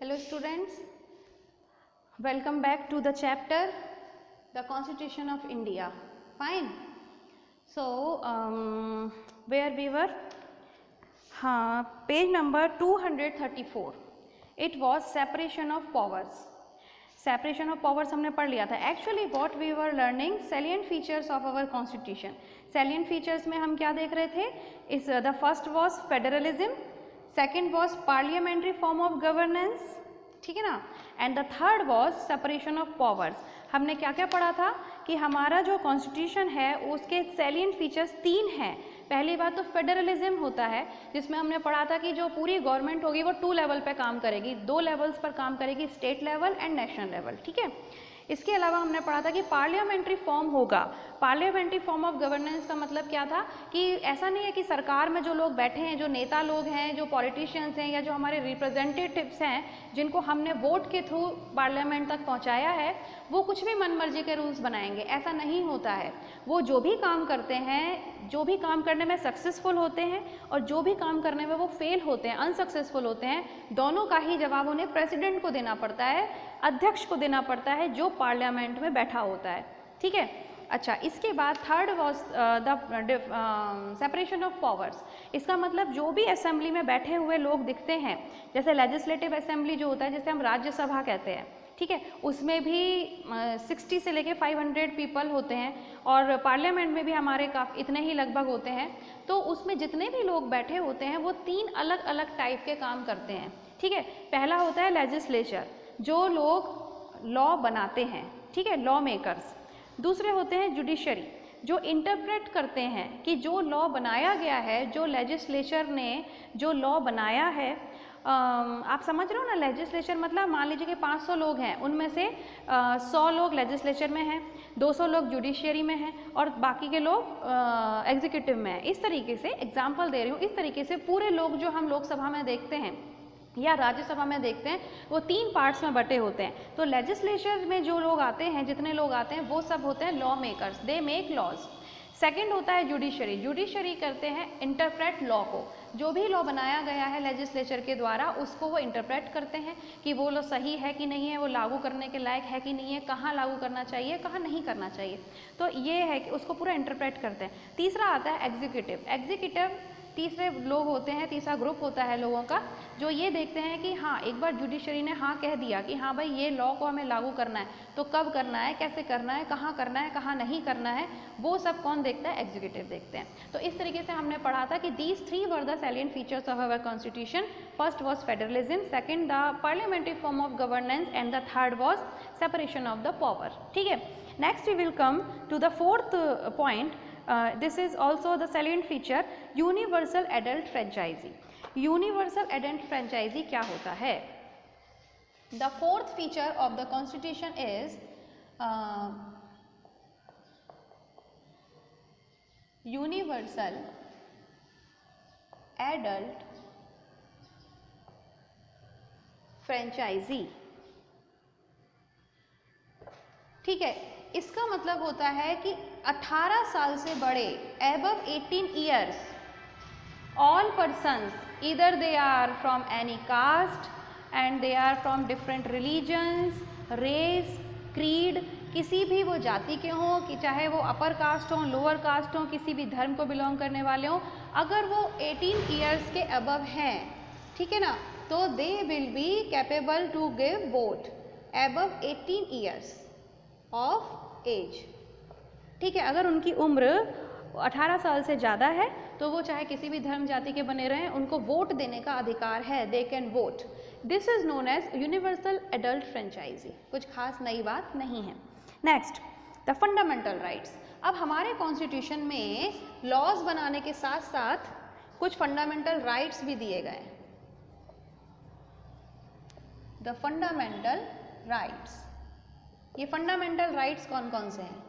Hello students, welcome back to the chapter the Constitution of India. Fine. So where we were? Page number 234. It was separation of powers. Separation of powers हमने पढ़ लिया था. Actually what we were learning salient features of our constitution. Salient features में हम क्या देख रहे थे? The first was federalism, second was parliamentary form of governance, ठीक है ना, and the third was separation of powers. हमने क्या क्या पढ़ा था कि हमारा जो कॉन्स्टिट्यूशन है उसके सैलिएंट फीचर्स 3 हैं. पहली बात तो फेडरलिज्म होता है, जिसमें हमने पढ़ा था कि जो पूरी गवर्नमेंट होगी वो 2 लेवल पे काम करेगी, 2 लेवल्स पर काम करेगी, state level and national level. ठीक है. इसके अलावा हमने पढ़ा था कि पार्लियामेंट्री फॉर्म होगा. पार्लियामेंट्री फॉर्म ऑफ गवर्नेंस का मतलब क्या था कि ऐसा नहीं है कि सरकार में जो लोग बैठे हैं, जो नेता लोग हैं, जो पॉलिटिशियंस हैं या जो हमारे रिप्रेजेंटेटिव्स हैं जिनको हमने वोट के थ्रू पार्लियामेंट तक पहुंचाया है, वो कुछ भी मनमर्जी के रूल्स बनाएंगे. ऐसा नहीं होता है. वो जो भी काम करते हैं, जो भी काम करने में सक्सेसफुल होते हैं और जो भी काम करने में वो फेल होते हैं, अनसक्सेसफुल होते हैं, दोनों का ही जवाब उन्हें प्रेसिडेंट को देना पड़ता है, अध्यक्ष को देना पड़ता है जो पार्लियामेंट में बैठा होता है. ठीक है. अच्छा, इसके बाद third was the separation of powers. इसका मतलब जो भी असेंबली में बैठे हुए लोग दिखते हैं, जैसे लेजिस्लेटिव असेंबली जो होता है, जैसे हम राज्यसभा कहते हैं, ठीक है, उसमें भी 60 से लेके 500 पीपल होते हैं और पार्लियामेंट में भी हमारे इतने ही लगभग होते हैं. तो उसमें जितने भी लोग बैठे होते हैं वो 3 अलग अलग टाइप के काम करते हैं. ठीक है. पहला होता है लेजिस्लेचर, जो लोग लॉ बनाते हैं, ठीक है, लॉ मेकर्स. दूसरे होते हैं जुडिशरी, जो इंटरप्रेट करते हैं कि जो लॉ बनाया गया है, जो लेजिस्लेचर ने जो लॉ बनाया है, आप समझ रहे हो ना. लेजिस्लेचर मतलब मान लीजिए कि 500 लोग हैं, उनमें से 100 लोग लेजिस्लेचर में हैं, 200 लोग जुडिशरी में हैं और बाकी के लोग एग्जीक्यूटिव में हैं. इस तरीके से एग्जाम्पल दे रही हूँ. इस तरीके से पूरे लोग जो हम लोकसभा में देखते हैं या राज्यसभा में देखते हैं, वो 3 पार्ट्स में बटे होते हैं. तो लेजिस्लेचर में जो लोग आते हैं, जितने लोग आते हैं, वो सब होते हैं law makers, they make laws. Second होता है जुडिशरी. जुडिशरी करते हैं इंटरप्रेट लॉ को. जो भी लॉ बनाया गया है लेजिस्लेचर के द्वारा, उसको वो इंटरप्रेट करते हैं कि वो लॉ सही है कि नहीं है, वो लागू करने के लायक है कि नहीं है, कहाँ लागू करना चाहिए, कहाँ नहीं करना चाहिए. तो ये है कि उसको पूरा इंटरप्रेट करते हैं. तीसरा आता है एग्जीक्यूटिव. एग्जीक्यूटिव तीसरे लोग होते हैं, तीसरा ग्रुप होता है लोगों का, जो ये देखते हैं कि हाँ, एक बार जुडिशरी ने हाँ कह दिया कि हाँ भाई ये लॉ को हमें लागू करना है, तो कब करना है, कैसे करना है, कहाँ करना है, कहाँ नहीं करना है, वो सब कौन देखता है? एग्जीक्यूटिव देखते हैं. तो इस तरीके से हमने पढ़ा था कि these 3 were the salient features of our constitution. First was federalism, second the parliamentary form of governance and the third was separation of the power. ठीक है. Next we will come to the fourth point. This is also the salient feature, universal adult franchisee. Universal adult franchisee क्या होता है? The fourth feature of the constitution is universal adult franchisee. ठीक है. इसका मतलब होता है कि 18 साल से बड़े, above 18 years, all persons, either they are from any caste and they are from different religions, race, creed, किसी भी वो जाति के हों, कि चाहे वो अपर कास्ट हों, लोअर कास्ट हों, किसी भी धर्म को बिलोंग करने वाले हों, अगर वो 18 years के above हैं, ठीक है ना, तो they will be capable to give vote above 18 years of age. ठीक है. अगर उनकी उम्र 18 साल से ज़्यादा है तो वो चाहे किसी भी धर्म जाति के बने रहें, उनको वोट देने का अधिकार है. They can vote. This is known as universal adult franchise. कुछ खास नई बात नहीं है. Next, the fundamental rights. अब हमारे कॉन्स्टिट्यूशन में लॉज बनाने के साथ साथ कुछ फंडामेंटल राइट्स भी दिए गए. The fundamental rights. ये फंडामेंटल राइट्स कौन कौन से हैं?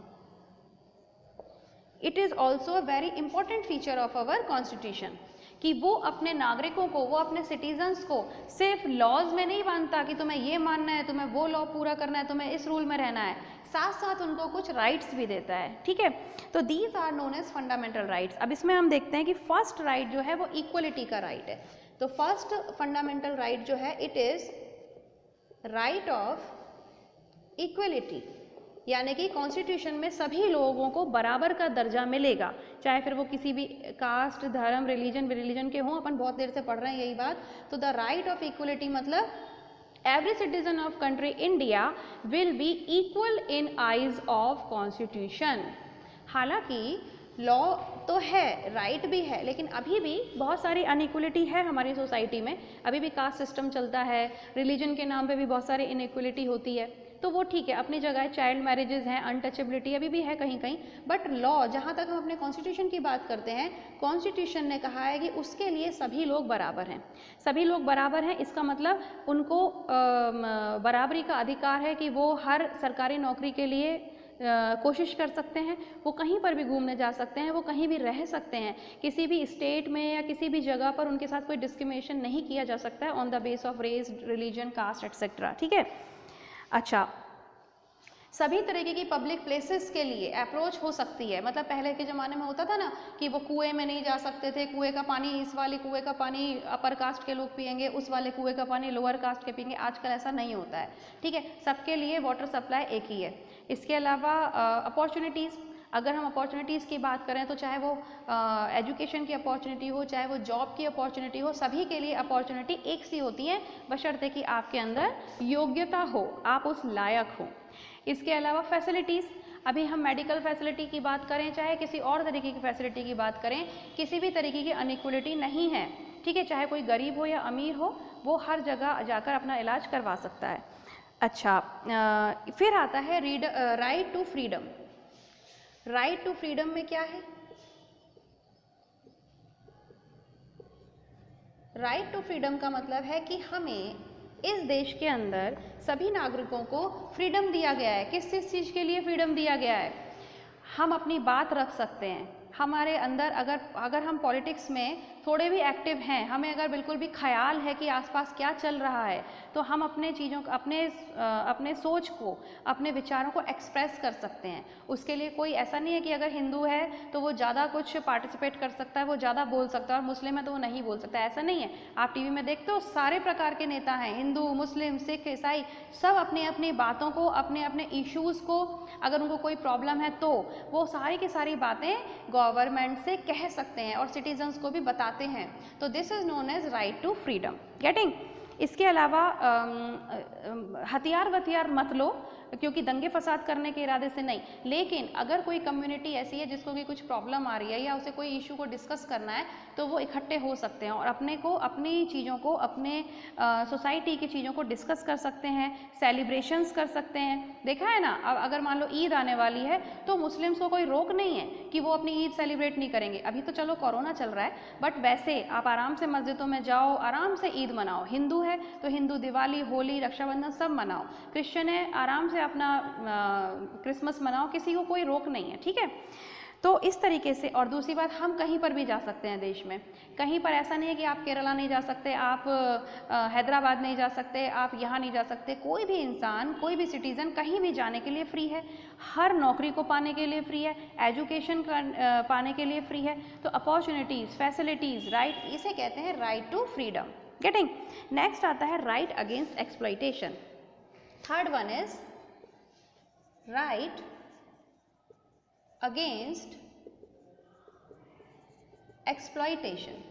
It is also a very important feature of our constitution कि वो अपने नागरिकों को, वो अपने सिटीजन्स को सिर्फ लॉज में नहीं बांधता कि तुम्हें ये मानना है, तुम्हें वो लॉ पूरा करना है, तुम्हें इस रूल में रहना है, साथ साथ उनको कुछ राइट्स भी देता है. ठीक है. तो these are known as fundamental rights. अब इसमें हम देखते हैं कि फर्स्ट राइट जो है वो इक्वलिटी का राइट है. तो फर्स्ट फंडामेंटल राइट जो है, it is right of equality, यानी कि कॉन्स्टिट्यूशन में सभी लोगों को बराबर का दर्जा मिलेगा, चाहे फिर वो किसी भी कास्ट, धर्म, रिलीजन के हों। अपन बहुत देर से पढ़ रहे हैं यही बात। तो द राइट ऑफ इक्वलिटी मतलब every citizen of country India will be equal in eyes of constitution। हालांकि लॉ तो है, राइट भी है, लेकिन अभी भी बहुत सारी अनइक्वलिटी है हमारी सोसाइटी में। अभी भी कास्ट सिस्टम चलता है, रिलीजन के नाम पे भी बहुत सारी इनइक्वलिटी होती है। तो वो ठीक है, अपनी जगह चाइल्ड मैरिजेस हैं, अनटचेबिलिटी अभी भी है कहीं कहीं, बट लॉ, जहाँ तक हम अपने कॉन्स्टिट्यूशन की बात करते हैं, कॉन्स्टिट्यूशन ने कहा है कि उसके लिए सभी लोग बराबर हैं। सभी लोग बराबर हैं, इसका मतलब उनको बराबरी का अधिकार है कि वो हर सरकारी नौकरी के लिए कोशिश कर सकते हैं, वो कहीं पर भी घूमने जा सकते हैं, वो कहीं भी रह सकते हैं, किसी भी स्टेट में या किसी भी जगह पर उनके साथ कोई डिस्क्रिमिनेशन नहीं किया जा सकता है on the base of race, religion, caste etcetera. ठीक है। अच्छा, सभी तरीके की पब्लिक प्लेसेस के लिए अप्रोच हो सकती है। मतलब पहले के ज़माने में होता था ना कि वो कुएं में नहीं जा सकते थे, कुएं का पानी, इस वाले कुएं का पानी अपर कास्ट के लोग पिएंगे, उस वाले कुएं का पानी लोअर कास्ट के पिएंगे। आजकल ऐसा नहीं होता है। ठीक है, सबके लिए वाटर सप्लाई एक ही है। इसके अलावा अपॉर्चुनिटीज़, अगर हम अपॉर्चुनिटीज़ की बात करें तो चाहे वो एजुकेशन की अपॉर्चुनिटी हो, चाहे वो जॉब की अपॉर्चुनिटी हो, सभी के लिए अपॉर्चुनिटी एक सी होती है, बशर्ते कि आपके अंदर योग्यता हो, आप उस लायक हो। इसके अलावा फैसिलिटीज़, अभी हम मेडिकल फैसिलिटी की बात करें, चाहे किसी और तरीके की फैसिलिटी की बात करें, किसी भी तरीके की अनइक्वलिटी नहीं है। ठीक है, चाहे कोई गरीब हो या अमीर हो, वो हर जगह जाकर अपना इलाज करवा सकता है। अच्छा, फिर आता है right to freedom. Right to freedom में क्या है? राइट टू फ्रीडम का मतलब है कि हमें इस देश के अंदर सभी नागरिकों को फ्रीडम दिया गया है। किस चीज़ के लिए फ्रीडम दिया गया है? हम अपनी बात रख सकते हैं। हमारे अंदर अगर हम पॉलिटिक्स में थोड़े भी एक्टिव हैं, हमें अगर बिल्कुल भी ख्याल है कि आसपास क्या चल रहा है, तो हम अपने चीज़ों अपने सोच को, अपने विचारों को एक्सप्रेस कर सकते हैं। उसके लिए कोई ऐसा नहीं है कि अगर हिंदू है तो वो ज़्यादा कुछ पार्टिसिपेट कर सकता है, वो ज़्यादा बोल सकता है, और मुस्लिम है तो वो नहीं बोल सकता, ऐसा नहीं है। आप टीवी में देखते हो सारे प्रकार के नेता हैं, हिंदू, मुस्लिम, सिख, ईसाई, सब अपनी अपनी बातों को, अपने अपने इश्यूज़ को, अगर उनको कोई प्रॉब्लम है तो वो सारी की सारी बातें गवर्नमेंट से कह सकते हैं और सिटीजन्स को भी बताते हैं। तो this is known as right to freedom. Getting? इसके अलावा हथियार मत लो, क्योंकि दंगे फसाद करने के इरादे से नहीं, लेकिन अगर कोई कम्युनिटी ऐसी है जिसको कि कुछ प्रॉब्लम आ रही है या उसे कोई इशू को डिस्कस करना है, तो वो इकट्ठे हो सकते हैं और अपनी चीज़ों को, अपने सोसाइटी की चीज़ों को डिस्कस कर सकते हैं, सेलिब्रेशंस कर सकते हैं। देखा है ना, अब अगर मान लो ईद आने वाली है तो मुस्लिम्स को कोई रोक नहीं है कि वो अपनी ईद सेलिब्रेट नहीं करेंगे। अभी तो चलो कोरोना चल रहा है, बट वैसे आप आराम से मस्जिदों में जाओ, आराम से ईद मनाओ। हिंदू है तो हिंदू दिवाली, होली, रक्षाबंधन सब मनाओ। क्रिश्चियन है, आराम से अपना क्रिसमस मनाओ, किसी को कोई रोक नहीं है। ठीक है, तो इस तरीके से। और दूसरी बात, हम कहीं पर भी जा सकते हैं देश में, कहीं पर ऐसा नहीं है कि आप केरला नहीं जा सकते, आप हैदराबाद नहीं जा सकते, आप यहाँ नहीं जा सकते। कोई भी इंसान, कोई भी सिटीज़न कहीं भी जाने के लिए फ्री है, हर नौकरी को पाने के लिए फ्री है, एजुकेशन पाने के लिए फ्री है। तो अपॉर्चुनिटीज़, फैसिलिटीज़, राइट, इसे कहते हैं right to freedom. Getting? Next आता है right against exploitation. Third one is right against exploitation.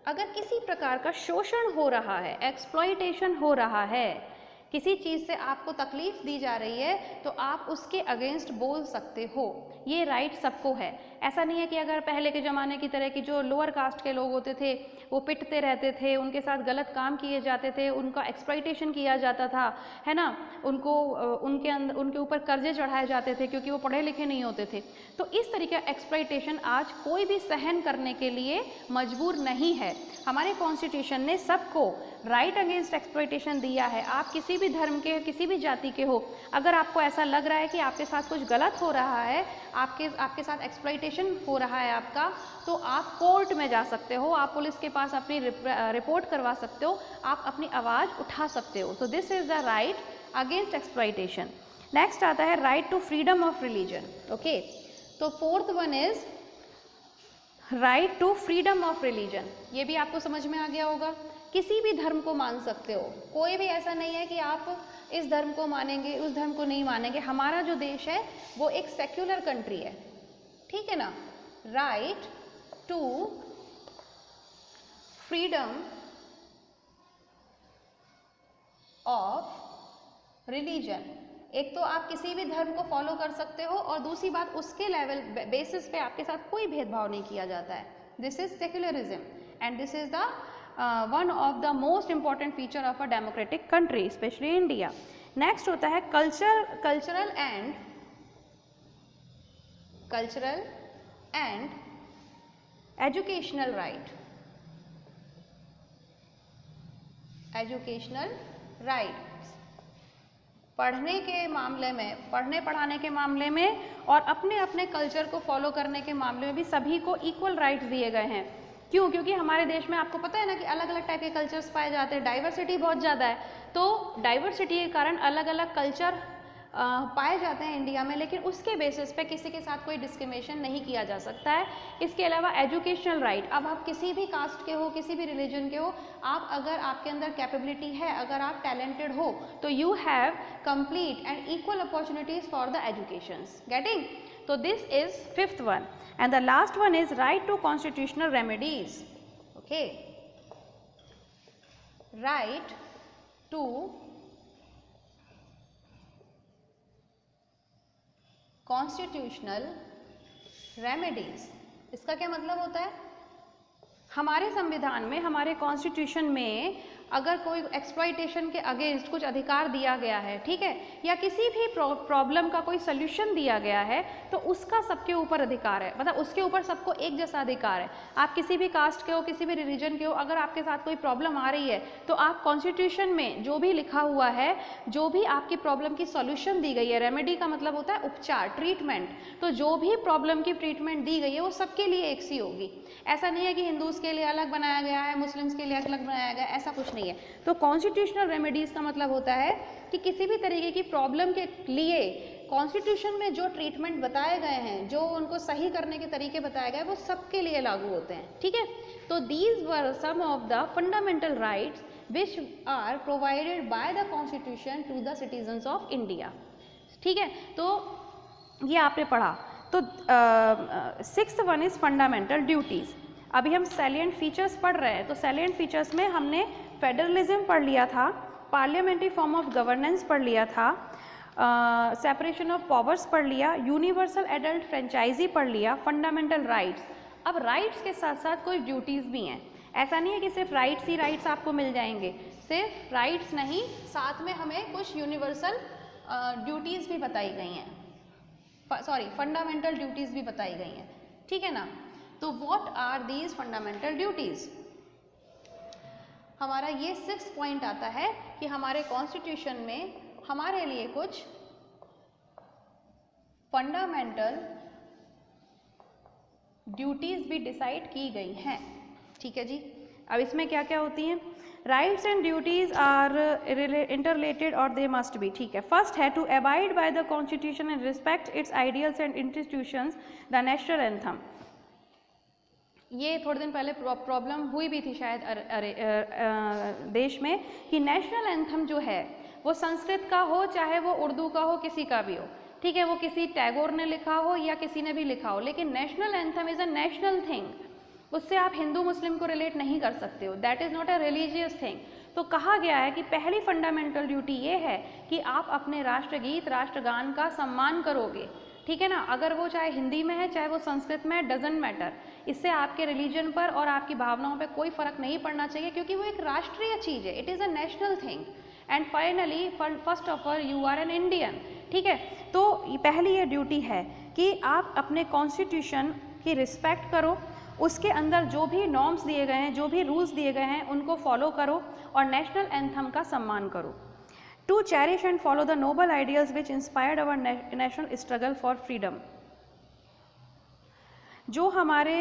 अगर किसी प्रकार का शोषण हो रहा है, एक्सप्लॉइटेशन हो रहा है, किसी चीज़ से आपको तकलीफ दी जा रही है, तो आप उसके अगेंस्ट बोल सकते हो। ये राइट सबको है। ऐसा नहीं है कि अगर पहले के ज़माने की तरह की जो लोअर कास्ट के लोग होते थे वो पिटते रहते थे, उनके साथ गलत काम किए जाते थे, उनका एक्सप्लॉइटेशन किया जाता था, है ना, उनको उनके ऊपर कर्जे चढ़ाए जाते थे क्योंकि वो पढ़े लिखे नहीं होते थे। तो इस तरीके का एक्सप्लॉइटेशन आज कोई भी सहन करने के लिए मजबूर नहीं है। हमारे कॉन्स्टिट्यूशन ने सबको राइट अगेंस्ट एक्सप्लॉइटेशन दिया है। आप किसी भी धर्म के, किसी भी जाति के हो, अगर आपको ऐसा लग रहा है कि आपके साथ कुछ गलत हो रहा है, आपके साथ एक्सप्लॉइटेशन हो रहा है आपका, तो आप कोर्ट में जा सकते हो, आप पुलिस के पास अपनी रिपोर्ट करवा सकते हो, आप अपनी आवाज़ उठा सकते हो। So this is the right against exploitation. Next आता है right to freedom of religion. Okay, तो fourth one is right to freedom of religion. ये भी आपको समझ में आ गया होगा किसी भी धर्म को मान सकते हो, कोई भी ऐसा नहीं है कि आप इस धर्म को मानेंगे उस धर्म को नहीं मानेंगे। हमारा जो देश है वो एक सेक्युलर कंट्री है, ठीक है ना। Right to freedom of religion, एक तो आप किसी भी धर्म को फॉलो कर सकते हो और दूसरी बात उसके लेवल बेसिस पे आपके साथ कोई भेदभाव नहीं किया जाता है। This is secularism and this is the one of the most important feature of a democratic country, specially India. Next होता है cultural and educational right. Educational rights पढ़ने के मामले में, पढ़ने पढ़ाने के मामले में और अपने अपने कल्चर को फॉलो करने के मामले में भी सभी को इक्वल राइट्स दिए गए हैं। क्यों? क्योंकि हमारे देश में आपको पता है ना कि अलग अलग टाइप के कल्चर्स पाए जाते हैं, डाइवर्सिटी बहुत ज़्यादा है, तो डाइवर्सिटी के कारण अलग अलग कल्चर पाए जाते हैं इंडिया में, लेकिन उसके बेसिस पे किसी के साथ कोई डिस्क्रिमिनेशन नहीं किया जा सकता है। इसके अलावा एजुकेशनल राइट, अब आप किसी भी कास्ट के हो, किसी भी रिलीजन के हो, आप अगर आपके अंदर कैपेबिलिटी है, अगर आप टैलेंटेड हो, तो you have complete and equal opportunities for the educations. Getting? तो this is fifth one and the last one is right to constitutional remedies. Okay, right to constitutional remedies. इसका क्या मतलब होता है? हमारे संविधान में, हमारे कॉन्स्टिट्यूशन में अगर कोई एक्सप्लॉइटेशन के अगेंस्ट कुछ अधिकार दिया गया है, ठीक है, या किसी भी प्रॉब्लम का कोई सल्यूशन दिया गया है, तो उसका सबके ऊपर अधिकार है, मतलब उसके ऊपर सबको एक जैसा अधिकार है। आप किसी भी कास्ट के हो, किसी भी रिलीजन के हो, अगर आपके साथ कोई प्रॉब्लम आ रही है तो आप कॉन्स्टिट्यूशन में जो भी लिखा हुआ है, जो भी आपकी प्रॉब्लम की सॉल्यूशन दी गई है, रेमेडी का मतलब होता है उपचार, ट्रीटमेंट, तो जो भी प्रॉब्लम की ट्रीटमेंट दी गई है वो सबके लिए एक सी होगी। ऐसा नहीं है कि हिंदूज के लिए अलग बनाया गया है, मुस्लिम्स के लिए अलग बनाया गया है, ऐसा कुछ नहीं है। तो कॉन्स्टिट्यूशनल रेमेडीज का मतलब होता है कि किसी भी तरीके की प्रॉब्लम के लिए कॉन्स्टिट्यूशन में जो ट्रीटमेंट बताए गए हैं, जो उनको सही करने के तरीके बताए गए, वो सबके लिए लागू होते हैं, ठीक है। तो these were some of the fundamental rights which are provided by the constitution to the citizens of India, ठीक है। तो ये आपने पढ़ा। तो sixth one is fundamental duties. अभी हम सैलिएंट फीचर्स पढ़ रहे हैं, तो सैलिएंट फीचर्स में हमने फेडरलिज्म पढ़ लिया था, पार्लियामेंट्री फॉर्म ऑफ गवर्नेंस पढ़ लिया था, सेपरेशन ऑफ पावर्स पढ़ लिया, यूनिवर्सल एडल्ट फ्रेंचाइजी पढ़ लिया, फंडामेंटल राइट्स। अब राइट्स के साथ साथ कोई ड्यूटीज़ भी हैं, ऐसा नहीं है कि सिर्फ राइट्स ही राइट्स आपको मिल जाएंगे, सिर्फ राइट्स नहीं, साथ में हमें कुछ यूनिवर्सल ड्यूटीज़ भी बताई गई हैं, सॉरी फंडामेंटल ड्यूटीज़ भी बताई गई हैं, ठीक है ना। तो what are these fundamental duties? हमारा ये 6 पॉइंट आता है कि हमारे कॉन्स्टिट्यूशन में हमारे लिए कुछ फंडामेंटल ड्यूटीज़ भी डिसाइड की गई हैं, ठीक है जी। अब इसमें क्या क्या होती हैं? Rights and duties are interrelated और दे मस्ट बी, ठीक है। फर्स्ट है to abide by the constitution and respect its ideals and institutions, the national anthem. ये थोड़े दिन पहले प्रॉब्लम हुई भी थी शायद देश में कि नेशनल एंथम जो है वो संस्कृत का हो चाहे वो उर्दू का हो, किसी का भी हो, ठीक है, वो किसी टैगोर ने लिखा हो या किसी ने भी लिखा हो, लेकिन national anthem is a national thing, उससे आप हिंदू मुस्लिम को रिलेट नहीं कर सकते हो, that is not a religious thing. तो कहा गया है कि पहली फंडामेंटल ड्यूटी ये है कि आप अपने राष्ट्रगीत राष्ट्रगान का सम्मान करोगे, ठीक है ना, अगर वो चाहे हिंदी में है चाहे वो संस्कृत में है, डजेंट मैटर, इससे आपके रिलीजन पर और आपकी भावनाओं पर कोई फर्क नहीं पड़ना चाहिए, क्योंकि वो एक राष्ट्रीय चीज़ है, it is a national thing. And finally first of all you are an Indian, ठीक है। तो पहली ये ड्यूटी है कि आप अपने कॉन्स्टिट्यूशन की रिस्पेक्ट करो, उसके अंदर जो भी नॉर्म्स दिए गए हैं, जो भी रूल्स दिए गए हैं, उनको फॉलो करो और नेशनल एंथम का सम्मान करो। To cherish and follow the noble ideals which inspired our national struggle for freedom. जो हमारे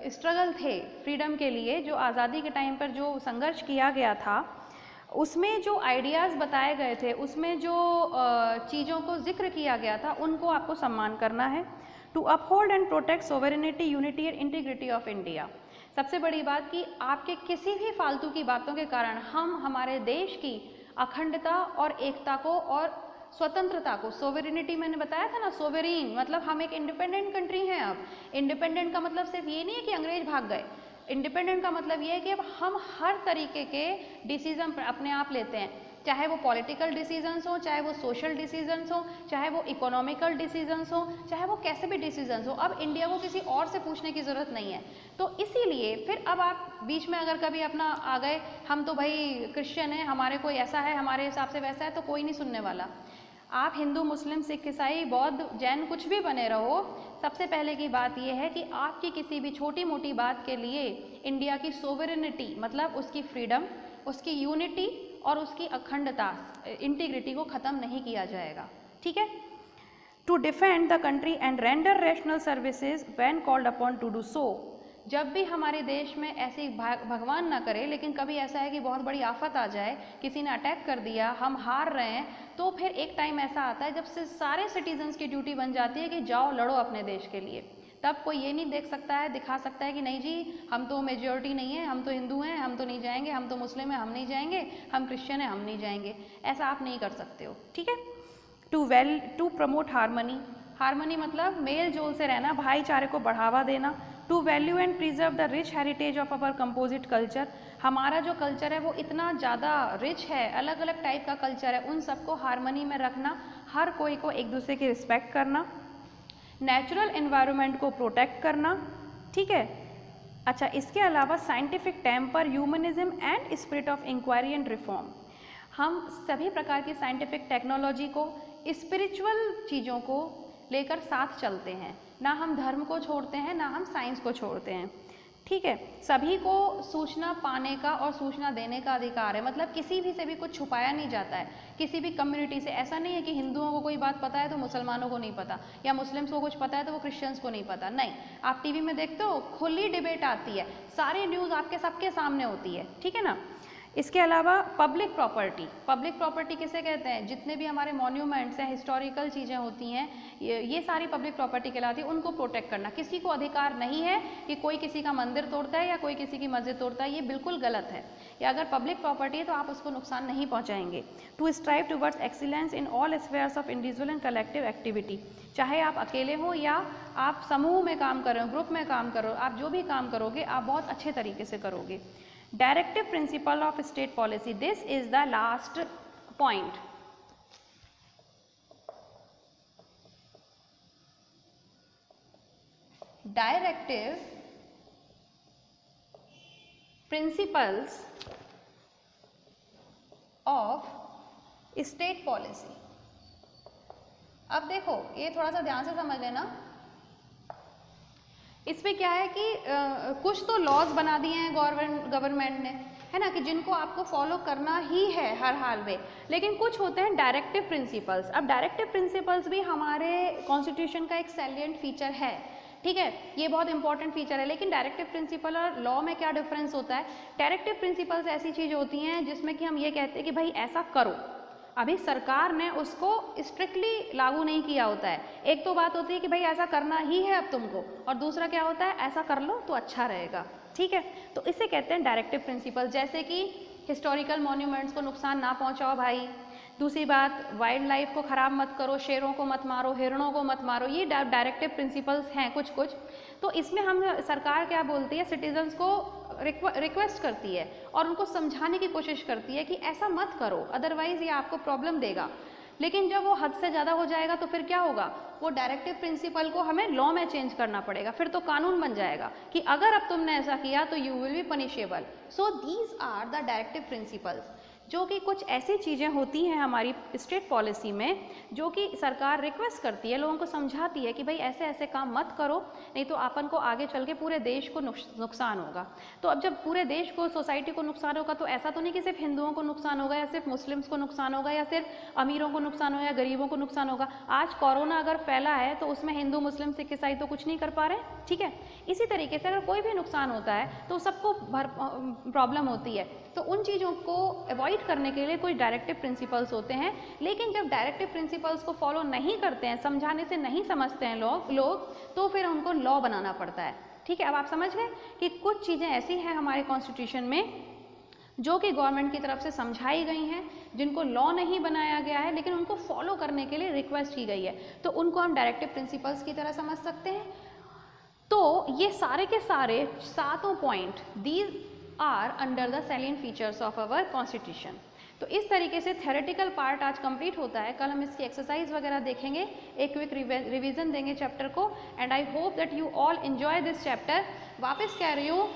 स्ट्रगल थे फ्रीडम के लिए, जो आज़ादी के टाइम पर जो संघर्ष किया गया था, उसमें जो आइडियाज़ बताए गए थे, उसमें जो चीज़ों को जिक्र किया गया था, उनको आपको सम्मान करना है। To uphold and protect sovereignty, unity and integrity of India. सबसे बड़ी बात कि आपके किसी भी फालतू की बातों के कारण हम हमारे देश की अखंडता और एकता को और स्वतंत्रता को, सोवेरिनिटी मैंने बताया था ना, सोवेरीन मतलब हम एक इंडिपेंडेंट कंट्री हैं। अब इंडिपेंडेंट का मतलब सिर्फ ये नहीं है कि अंग्रेज भाग गए, इंडिपेंडेंट का मतलब ये है कि अब हम हर तरीके के डिसीजन अपने आप लेते हैं, चाहे वो पॉलिटिकल डिसीजंस हो, चाहे वो सोशल डिसीजंस हो, चाहे वो इकोनॉमिकल डिसीजंस हो, चाहे वो कैसे भी डिसीजंस हो। अब इंडिया को किसी और से पूछने की ज़रूरत नहीं है। तो इसीलिए फिर अब आप बीच में अगर कभी अपना आ गए, हम तो भाई क्रिश्चियन हैं, हमारे कोई ऐसा है, हमारे हिसाब से वैसा है, तो कोई नहीं सुनने वाला। आप हिंदू, मुस्लिम, सिख, ईसाई, बौद्ध, जैन कुछ भी बने रहो, सबसे पहले की बात यह है कि आपकी किसी भी छोटी मोटी बात के लिए इंडिया की सोवेरेनिटी मतलब उसकी फ्रीडम, उसकी यूनिटी और उसकी अखंडता, इंटीग्रिटी को ख़त्म नहीं किया जाएगा। ठीक है। To defend the country and render rational services when called upon to do so. जब भी हमारे देश में ऐसी, भगवान ना करे लेकिन कभी ऐसा है कि बहुत बड़ी आफत आ जाए, किसी ने अटैक कर दिया, हम हार रहे हैं, तो फिर एक टाइम ऐसा आता है जब से सारे सिटीजन्स की ड्यूटी बन जाती है कि जाओ लड़ो अपने देश के लिए। तब कोई ये नहीं देख सकता है, दिखा सकता है कि नहीं जी हम तो मेजॉरिटी नहीं है, हम तो हिंदू हैं, हम तो नहीं जाएंगे, हम तो मुस्लिम हैं, हम नहीं जाएंगे, हम क्रिश्चियन हैं, हम नहीं जाएंगे। ऐसा आप नहीं कर सकते हो। ठीक है। टू प्रमोट हारमनी, हारमनी मतलब मेल जोल से रहना, भाईचारे को बढ़ावा देना। To value and preserve the rich heritage of our composite culture, हमारा जो कल्चर है वो इतना ज़्यादा रिच है, अलग अलग टाइप का कल्चर है, उन सबको हारमनी में रखना, हर कोई को एक दूसरे की रिस्पेक्ट करना। नेचुरल एनवायरनमेंट को प्रोटेक्ट करना। ठीक है। अच्छा, इसके अलावा scientific temper, humanism and spirit of inquiry and reform, हम सभी प्रकार की साइंटिफिक टेक्नोलॉजी को, स्पिरिचुअल चीज़ों को लेकर साथ चलते हैं, ना हम धर्म को छोड़ते हैं, ना हम साइंस को छोड़ते हैं। ठीक है। सभी को सूचना पाने का और सूचना देने का अधिकार है, मतलब किसी भी से भी कुछ छुपाया नहीं जाता है, किसी भी कम्युनिटी से। ऐसा नहीं है कि हिंदुओं को कोई बात पता है तो मुसलमानों को नहीं पता, या मुस्लिम्स को कुछ पता है तो वो क्रिश्चियंस को नहीं पता। नहीं, आप टीवी में देखते हो, खुली डिबेट आती है, सारी न्यूज़ आपके सबके सामने होती है। ठीक है ना। इसके अलावा पब्लिक प्रॉपर्टी, पब्लिक प्रॉपर्टी किसे कहते हैं, जितने भी हमारे मॉन्यूमेंट्स हैं, हिस्टोरिकल चीज़ें होती हैं, ये सारी पब्लिक प्रॉपर्टी कहलाती है, उनको प्रोटेक्ट करना। किसी को अधिकार नहीं है कि कोई किसी का मंदिर तोड़ता है या कोई किसी की मस्जिद तोड़ता है, ये बिल्कुल गलत है। या अगर पब्लिक प्रॉपर्टी है तो आप उसको नुकसान नहीं पहुँचाएंगे। To strive towards excellence in all spheres of individual and collective activity, चाहे आप अकेले हो या आप समूह में काम कर रहे हो, ग्रुप में काम करो, आप जो भी काम करोगे आप बहुत अच्छे तरीके से करोगे। Directive principle of state policy, this is the last point. Directive principles of state policy. अब देखो, ये थोड़ा सा ध्यान से समझ लेना। इसमें क्या है कि कुछ तो लॉज बना दिए हैं गवर्नमेंट ने, है ना, कि जिनको आपको फॉलो करना ही है हर हाल में, लेकिन कुछ होते हैं डायरेक्टिव प्रिंसिपल्स। अब डायरेक्टिव प्रिंसिपल्स भी हमारे कॉन्स्टिट्यूशन का एक सैलिएंट फीचर है। ठीक है, ये बहुत इंपॉर्टेंट फीचर है। लेकिन डायरेक्टिव प्रिंसिपल और लॉ में क्या डिफरेंस होता है? डायरेक्टिव प्रिंसिपल्स ऐसी चीज़ होती हैं जिसमें कि हम ये कहते हैं कि भाई ऐसा करो, अभी सरकार ने उसको स्ट्रिक्टली लागू नहीं किया होता है। एक तो बात होती है कि भाई ऐसा करना ही है अब तुमको, और दूसरा क्या होता है, ऐसा कर लो तो अच्छा रहेगा। ठीक है, तो इसे कहते हैं डायरेक्टिव प्रिंसिपल। जैसे कि हिस्टोरिकल मॉन्यूमेंट्स को नुकसान ना पहुंचाओ भाई, दूसरी बात वाइल्ड लाइफ को ख़राब मत करो, शेरों को मत मारो, हिरणों को मत मारो, ये डायरेक्टिव प्रिंसिपल्स हैं कुछ कुछ। तो इसमें हम सरकार क्या बोलती है, सिटीजन्स को रिक्वेस्ट करती है और उनको समझाने की कोशिश करती है कि ऐसा मत करो, अदरवाइज़ ये आपको प्रॉब्लम देगा। लेकिन जब वो हद से ज़्यादा हो जाएगा तो फिर क्या होगा, वो डायरेक्टिव प्रिंसिपल को हमें लॉ में चेंज करना पड़ेगा, फिर तो कानून बन जाएगा कि अगर अब तुमने ऐसा किया तो you will be punishable. So these are the directive principles, जो कि कुछ ऐसी चीज़ें होती हैं हमारी स्टेट पॉलिसी में जो कि सरकार रिक्वेस्ट करती है, लोगों को समझाती है कि भाई ऐसे ऐसे काम मत करो, नहीं तो अपन को आगे चल के पूरे देश को नुकसान होगा। तो अब जब पूरे देश को, सोसाइटी को नुकसान होगा तो ऐसा तो नहीं कि सिर्फ हिंदुओं को नुकसान होगा या सिर्फ मुस्लिम्स को नुकसान होगा या सिर्फ अमीरों को नुकसान होगा या गरीबों को नुकसान होगा। आज कोरोना अगर फैला है तो उसमें हिंदू, मुस्लिम, सिख, ईसाई तो कुछ नहीं कर पा रहे। ठीक है, इसी तरीके से अगर कोई भी नुकसान होता है तो सबको प्रॉब्लम होती है। तो उन चीज़ों को अवॉइड करने के लिए कुछ डायरेक्टिव प्रिंसिपल्स होते हैं। लेकिन जब डायरेक्टिव प्रिंसिपल्स को फॉलो नहीं करते हैं, समझाने से नहीं समझते हैं लोग तो फिर उनको लॉ बनाना पड़ता है। ठीक है, अब आप समझ गए कि कुछ चीज़ें ऐसी हैं हमारे कॉन्स्टिट्यूशन में जो कि गवर्नमेंट की तरफ से समझाई गई हैं, जिनको लॉ नहीं बनाया गया है लेकिन उनको फॉलो करने के लिए रिक्वेस्ट की गई है, तो उनको हम डायरेक्टिव प्रिंसिपल्स की तरह समझ सकते हैं। तो ये सारे के सारे 7 point these are under the salient features of our constitution. तो इस तरीके से थ्योरेटिकल पार्ट आज कंप्लीट होता है। कल हम इसकी एक्सरसाइज वगैरह देखेंगे, एक क्विक रिवीजन देंगे चैप्टर को, and I hope that you all enjoy this chapter. वापस कह रही हूँ,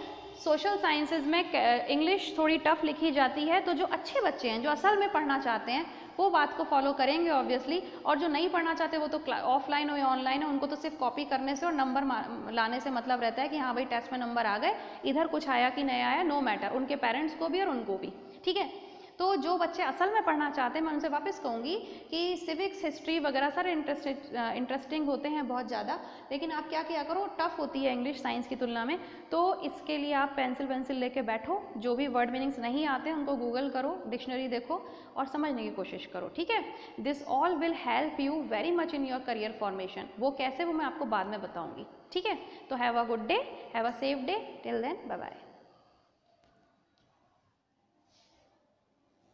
सोशल साइंसेज में इंग्लिश थोड़ी टफ लिखी जाती है, तो जो अच्छे बच्चे हैं, जो असल में पढ़ना चाहते हैं, वो बात को फॉलो करेंगे ऑब्वियसली, और जो नहीं पढ़ना चाहते वो तो ऑफलाइन हो या ऑनलाइन है, उनको तो सिर्फ कॉपी करने से और नंबर लाने से मतलब रहता है कि हाँ भाई टेस्ट में नंबर आ गए, इधर कुछ आया कि नहीं आया नो मैटर, उनके पेरेंट्स को भी और उनको भी। ठीक है, तो जो बच्चे असल में पढ़ना चाहते हैं, मैं उनसे वापस कहूँगी कि सिविक्स, हिस्ट्री वगैरह सारे इंटरेस्टिंग होते हैं बहुत ज़्यादा, लेकिन आप क्या किया करो, टफ होती है इंग्लिश साइंस की तुलना में, तो इसके लिए आप पेंसिल लेके बैठो, जो भी वर्ड मीनिंग्स नहीं आते उनको गूगल करो, डिक्शनरी देखो और समझने की कोशिश करो। ठीक है, this all will help you very much in your career formation. वो कैसे, वो मैं आपको बाद में बताऊँगी। ठीक है, तो have a good day, have a safe day, till then bye bye.